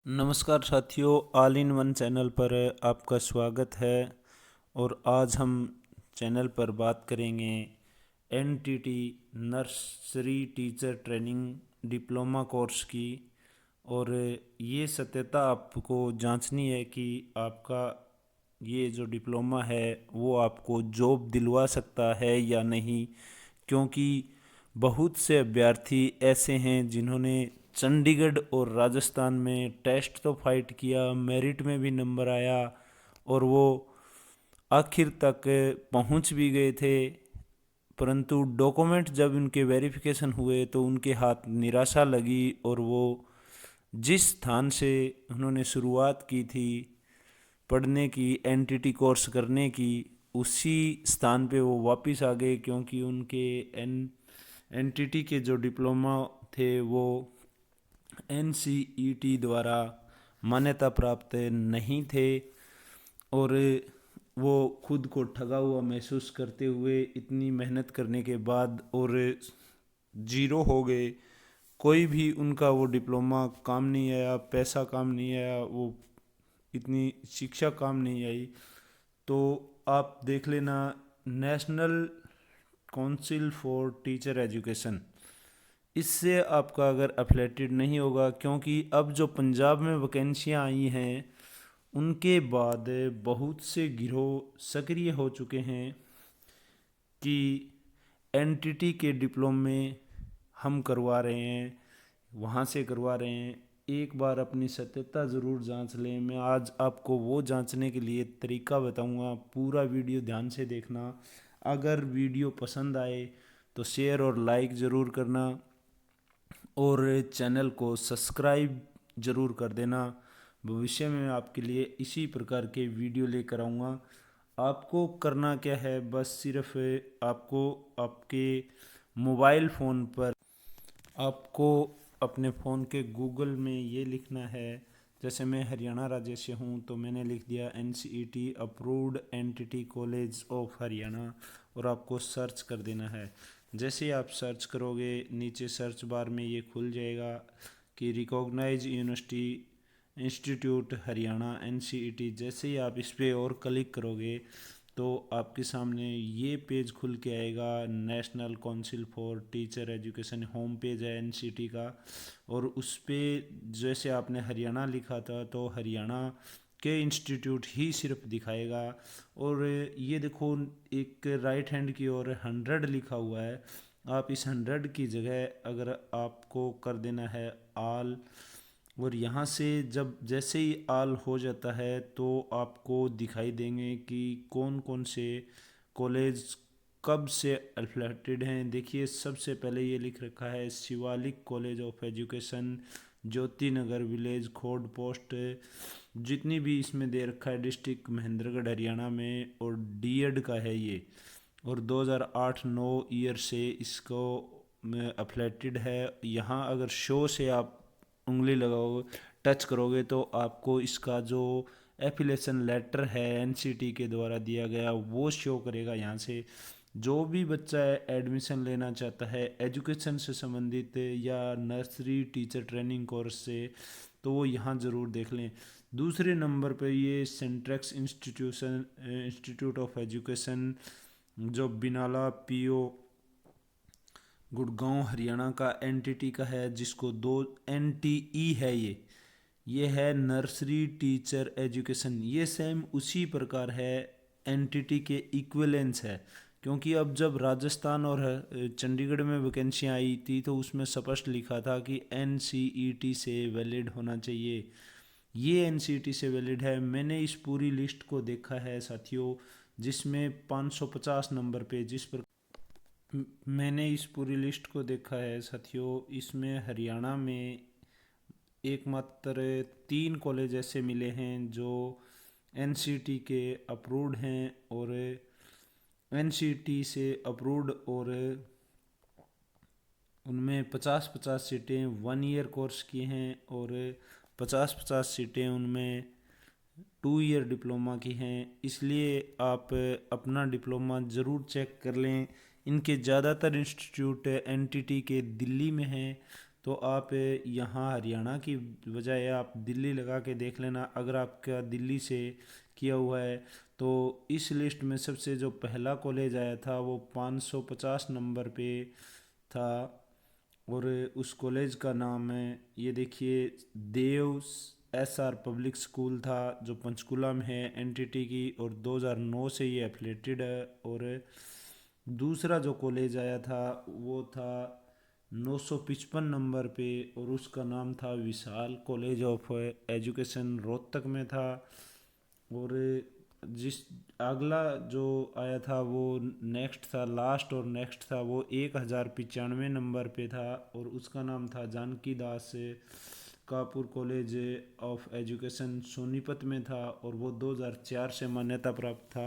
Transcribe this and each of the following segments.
नमस्कार साथियों, all in one channel पर आपका स्वागत है। और आज हम चैनल पर बात करेंगे NTT nursery teacher training diploma course की। और ये सत्यता आपको जांचनी है कि आपका ये जो डिप्लोमा है वो आपको जॉब दिलवा सकता है या नहीं, क्योंकि बहुत से अभ्यर्थी ऐसे हैं जिन्होंने चंडीगढ़ और राजस्थान में टेस्ट तो फाइट किया, मेरिट में भी नंबर आया और वो आखिर तक पहुंच भी गए थे, परंतु डॉक्यूमेंट जब उनके वेरिफिकेशन हुए तो उनके हाथ निराशा लगी और वो जिस स्थान से उन्होंने शुरुआत की थी पढ़ने की, एनटीटी कोर्स करने की, उसी स्थान पे वो वापस आ गए, क्योंकि उनके एनटीटी के जो डिप्लोमा थे वो एनसीईटी द्वारा मान्यता प्राप्त नहीं थे। और वो खुद को ठगा हुआ महसूस करते हुए इतनी मेहनत करने के बाद और जीरो हो गए। कोई भी उनका वो डिप्लोमा काम नहीं आया, पैसा काम नहीं आया, वो इतनी शिक्षा काम नहीं आई। तो आप देख लेना, national council for teacher education, इससे आपका अगर अफिलेटेड नहीं होगा, क्योंकि अब जो पंजाब में वैकेंसियां आई हैं उनके बाद बहुत से गिरोह सक्रिय हो चुके हैं कि एनटीटी के डिप्लोमे हम करवा रहे हैं, वहाँ से करवा रहे हैं। एक बार अपनी सत्यता ज़रूर जांच लें। मैं आज आपको वो जांचने के लिए तरीका बताऊंगा, पूरा वीडियो ध्यान से देखना। अगर वीडियो पसंद आए तो शेयर और लाइक ज़रूर करना और चैनल को सब्सक्राइब ज़रूर कर देना। भविष्य में आपके लिए इसी प्रकार के वीडियो लेकर आऊँगा। आपको करना क्या है, बस सिर्फ आपको आपके मोबाइल फ़ोन पर आपको अपने फ़ोन के गूगल में ये लिखना है। जैसे मैं हरियाणा राज्य से हूँ तो मैंने लिख दिया NCET approved NTT college of Haryana और आपको सर्च कर देना है। जैसे ही आप सर्च करोगे नीचे सर्च बार में ये खुल जाएगा कि recognise university institute Haryana NCET. जैसे ही आप इस पर और क्लिक करोगे तो आपके सामने ये पेज खुल के आएगा, national council for teacher education home page है एनसीटी का। और उस पर जैसे आपने हरियाणा लिखा था तो हरियाणा के इंस्टीट्यूट ही सिर्फ दिखाएगा। और ये देखो, एक राइट हैंड की ओर 100 लिखा हुआ है। आप इस 100 की जगह अगर आपको कर देना है आल, और यहाँ से जब जैसे ही आल हो जाता है तो आपको दिखाई देंगे कि कौन कौन से कॉलेज कब से अफिलेटेड हैं। देखिए, सबसे पहले ये लिख रखा है Shivalik college of education, Jyoti Nagar village, खोड पोस्ट, जितनी भी इसमें दे रखा है डिस्ट्रिक्ट महेंद्रगढ़ हरियाणा में, और डीएड का है ये। और 2008-9 ईयर से इसको अफिलेटेड है। यहाँ अगर शो से आप उंगली लगाओगे, टच करोगे तो आपको इसका जो एफिलेशन लेटर है एनसीटी के द्वारा दिया गया वो शो करेगा। यहाँ से जो भी बच्चा एडमिशन लेना चाहता है एजुकेशन से संबंधित या नर्सरी टीचर ट्रेनिंग कोर्स से, तो वो यहाँ ज़रूर देख लें। दूसरे नंबर पे ये सेंट्रेक्स इंस्टीट्यूट ऑफ एजुकेशन, जो बिनाला पीओ गुड़गांव हरियाणा का एनटीटी का है, जिसको दो एनटीई है ये है नर्सरी टीचर एजुकेशन। ये सेम उसी प्रकार है, एनटीटी के इक्विवेलेंस है। क्योंकि अब जब राजस्थान और चंडीगढ़ में वैकेंसियाँ आई थी तो उसमें स्पष्ट लिखा था कि एनसीईटी से वैलिड होना चाहिए। ये एनसीईटी से वैलिड है। मैंने इस पूरी लिस्ट को देखा है साथियों, जिसमें 550 नंबर पे मैंने इस पूरी लिस्ट को देखा है साथियों, इसमें हरियाणा में एकमात्र 3 कॉलेज ऐसे मिले हैं जो एनसीटी के अप्रूव्ड हैं, और एनसीटी से अप्रूव्ड, और उनमें 50-50 सीटें 1 ईयर कोर्स की हैं और 50-50 सीटें उनमें 2 ईयर डिप्लोमा की हैं। इसलिए आप अपना डिप्लोमा ज़रूर चेक कर लें। इनके ज़्यादातर इंस्टीट्यूट एनटीटी के दिल्ली में हैं, तो आप यहाँ हरियाणा की बजाय आप दिल्ली लगा के देख लेना। अगर आपका दिल्ली से किया हुआ है तो इस लिस्ट में सबसे जो पहला कॉलेज आया था वो 550 नंबर पे था। और उस कॉलेज का नाम है, ये देखिए, देव SR पब्लिक स्कूल था, जो पंचकुला में है, एनटीटी की, और 2009 से ये एफिलेटेड है। और दूसरा जो कॉलेज आया था वो था 955 नंबर पे, और उसका नाम था विशाल कॉलेज ऑफ एजुकेशन, रोहतक में था। और जिस अगला जो आया था वो नेक्स्ट था, लास्ट और नेक्स्ट था, वो 1095 नंबर पे था, और उसका नाम था जानकी दास Kapoor college of education, Sonipat में था, और वो 2004 से मान्यता प्राप्त था।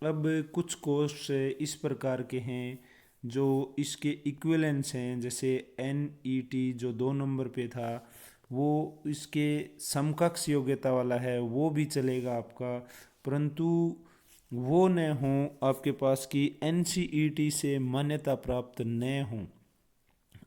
अब कुछ कोर्स इस प्रकार के हैं जो इसके इक्विवेलेंस हैं, जैसे NET जो 2 नंबर पे था वो इसके समकक्ष योग्यता वाला है, वो भी चलेगा आपका, परंतु वो न हो आपके पास कि NCET से मान्यता प्राप्त न हो।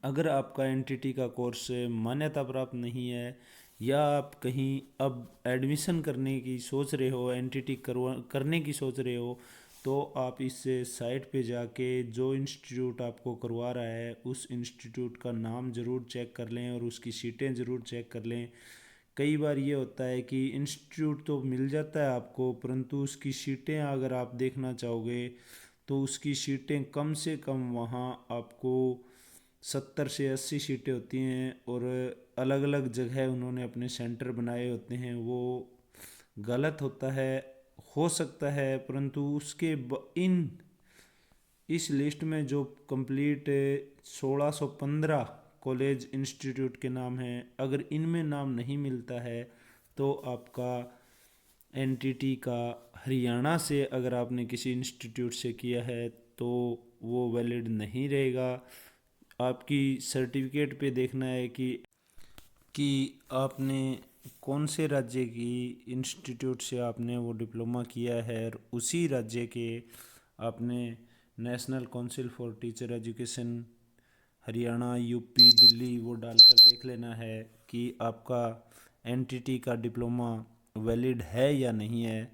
अगर आपका एनटीटी का कोर्स मान्यता प्राप्त नहीं है, या आप कहीं अब एडमिशन करने की सोच रहे हो, एनटीटी करने की सोच रहे हो, तो आप इस साइट पे जाके जो इंस्टीट्यूट आपको करवा रहा है उस इंस्टीट्यूट का नाम ज़रूर चेक कर लें और उसकी सीटें ज़रूर चेक कर लें। कई बार ये होता है कि इंस्टीट्यूट तो मिल जाता है आपको, परंतु उसकी सीटें अगर आप देखना चाहोगे तो उसकी सीटें कम से कम वहाँ आपको 70 से 80 सीटें होती हैं, और अलग अलग जगह उन्होंने अपने सेंटर बनाए होते हैं। वो गलत होता है, हो सकता है, परंतु इन इस लिस्ट में जो कंप्लीट 1615 कॉलेज इंस्टीट्यूट के नाम हैं, अगर इनमें नाम नहीं मिलता है तो आपका एनटीटी का हरियाणा से अगर आपने किसी इंस्टीट्यूट से किया है तो वो वैलिड नहीं रहेगा। आपकी सर्टिफिकेट पे देखना है कि आपने कौन से राज्य की इंस्टीट्यूट से आपने वो डिप्लोमा किया है, और उसी राज्य के आपने national council for teacher education Haryana, UP, Delhi वो डालकर देख लेना है कि आपका एनटीटी का डिप्लोमा वैलिड है या नहीं है।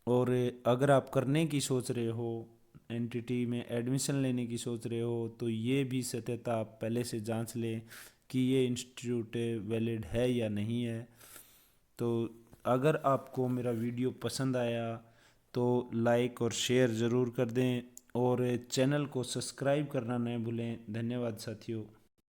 और अगर आप करने की सोच रहे हो, एनटीटी में एडमिशन लेने की सोच रहे हो, तो ये भी सत्यता आप पहले से जांच लें कि ये इंस्टीट्यूट वैलिड है या नहीं है। तो अगर आपको मेरा वीडियो पसंद आया तो लाइक और शेयर ज़रूर कर दें, और चैनल को सब्सक्राइब करना न भूलें। धन्यवाद साथियों।